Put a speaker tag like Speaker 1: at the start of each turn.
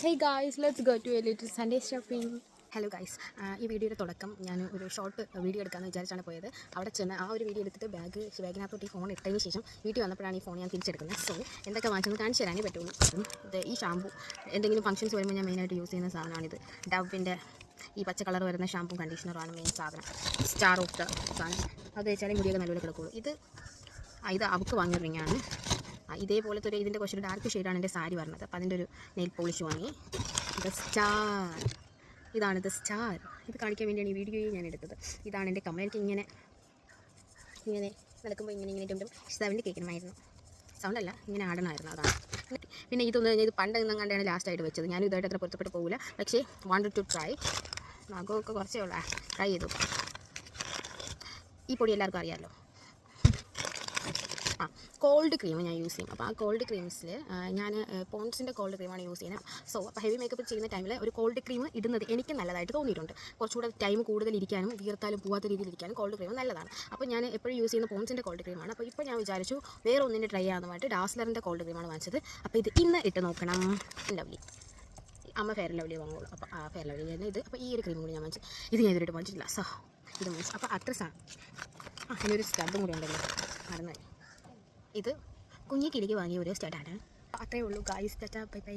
Speaker 1: Hey guys, let's go to a little Sunday shopping. Hello guys, ഈ വീഡിയോയുടെ തുടക്കം ഞാൻ ഒരു ഷോർട്ട് വീഡിയോ എടുക്കാമെന്ന് വിചാരിച്ചാണ് പോയത്. അവിടെ ചെന്ന് ആ ഒരു വീഡിയോ എടുത്തിട്ട് ബാഗിനകത്തോട്ട് ഈ ഫോൺ ഇട്ടതിന് ശേഷം വീട്ടിൽ വന്നപ്പോഴാണ് ഈ ഫോൺ ഞാൻ തിരിച്ചെടുക്കുന്നത്. സോ എന്തൊക്കെ വാങ്ങിച്ചെന്ന് കാണിച്ചു തരാനേ പറ്റുള്ളൂ. ഇത് ഈ ഷാമ്പു എന്തെങ്കിലും ഫംഗ്ഷൻസ് വരുമ്പോൾ ഞാൻ മെയിനായിട്ട് യൂസ് ചെയ്യുന്ന സാധനമാണിത്. ഡവിൻ്റെ ഈ പച്ച കളർ വരുന്ന ഷാമ്പും കണ്ടീഷണറുമാണ് മെയിൻ സാധനം. സ്റ്റാർ ഓഫ് ദ സാധനം അത് വെച്ചാലേ മുടിയൊക്കെ നല്ലപോലെ കിടക്കുള്ളൂ. ഇത് അവൾക്ക് വാങ്ങിയ റിങ്ങാണ്. ഇതേപോലത്തെ ഒരു ഇതിൻ്റെ കുറച്ചൊരു ഡാർക്ക് ഷെയ്ഡാണ് എൻ്റെ സാരി പറഞ്ഞത്. അപ്പോൾ അതിൻ്റെ ഒരു നെയിൽ പോളിഷ് വാങ്ങി. ഇതാണ് സ്റ്റാർ. ഇത് കാണിക്കാൻ വേണ്ടിയാണ് ഈ വീഡിയോയിൽ ഞാൻ എടുത്തത്. ഇതാണ് എൻ്റെ കമ്മൽ. എനിക്ക് ഇങ്ങനെ നടക്കുമ്പോൾ ഇങ്ങനെ ടും സൗണ്ട് കേൾക്കണമായിരുന്നു. സൗണ്ടല്ല, ഇങ്ങനെ ആടണമായിരുന്നു. അതാണ്. പിന്നെ ഇത് പണ്ട് കണ്ടാണ് ലാസ്റ്റായിട്ട് വെച്ചത്. ഞാനും ഇതായിട്ട് അത്ര പൊരുത്തപ്പെട്ട് പോകില്ല. പക്ഷേ വാണ്ടഡ് ടു ട്രൈ. നഖമൊക്കെ കുറച്ചേ ഉള്ളൂ. ട്രൈ ചെയ്തു. ഈ പൊടി എല്ലാവർക്കും അറിയാമല്ലോ. കോൾഡ് ക്രീം ഞാൻ യൂസ് ചെയ്യും. അപ്പോൾ ആ കോൾഡ് ക്രീംസിൽ ഞാൻ പോൺസിൻ്റെ കോൾഡ് ക്രീമാണ് യൂസ് ചെയ്യുന്നത്. സോ അപ്പോൾ ഹെവി മേക്കപ്പ് ചെയ്യുന്ന ടൈമിൽ ഒരു കോൾഡ് ക്രീം ഇടുന്നത് എനിക്ക് നല്ലതായിട്ട് തോന്നിയിട്ടുണ്ട്. കുറച്ചുകൂടെ ടൈം കൂടുതൽ ഇരിക്കാനും വീർത്താലും പോകാത്ത രീതിയിൽ ഇരിക്കാനും കോൾഡ് ക്രീം നല്ലതാണ്. അപ്പോൾ ഞാൻ എപ്പോഴും യൂസ് ചെയ്യുന്ന പോൺസിൻ്റെ കോൾഡ് ക്രീമാണ്. അപ്പോൾ ഇപ്പോൾ ഞാൻ വിചാരിച്ചു വേറെ ഒന്നിൻ്റെ ട്രൈ ചെയ്യാവുന്നതായിട്ട് ഡാസ്ലറിൻ്റെ കോൾഡ് ക്രീമാണ് വാങ്ങിച്ചത്. അപ്പോൾ ഇത് ഇന്ന് ഇട്ട് നോക്കണം. ലവ്ലി അമ്മ ഫെയർ ലവ്ലി വാങ്ങുള്ളൂ. അപ്പോൾ ആ ഫെയർ ലവ്ലി തന്നെ ഇത്. അപ്പോൾ ഈ ഒരു ക്രീം കൂടി ഞാൻ വാങ്ങിച്ചു. ഇത് ഞാൻ ഇതിട്ട് വാങ്ങിച്ചിട്ടില്ല. സോ ഇത് വാങ്ങിച്ചു. അപ്പോൾ അത്ര ഇതിനൊരു സ്റ്റബും കൂടി ഉണ്ടല്ലോ. നടന്നു. ഇത് കുഞ്ഞിക്കിളിക്ക് വാങ്ങിയ ഒരു സ്റ്റഡാണ്. അത്രയേ ഉള്ളൂ ഗായ്സ്. Tata, bye bye.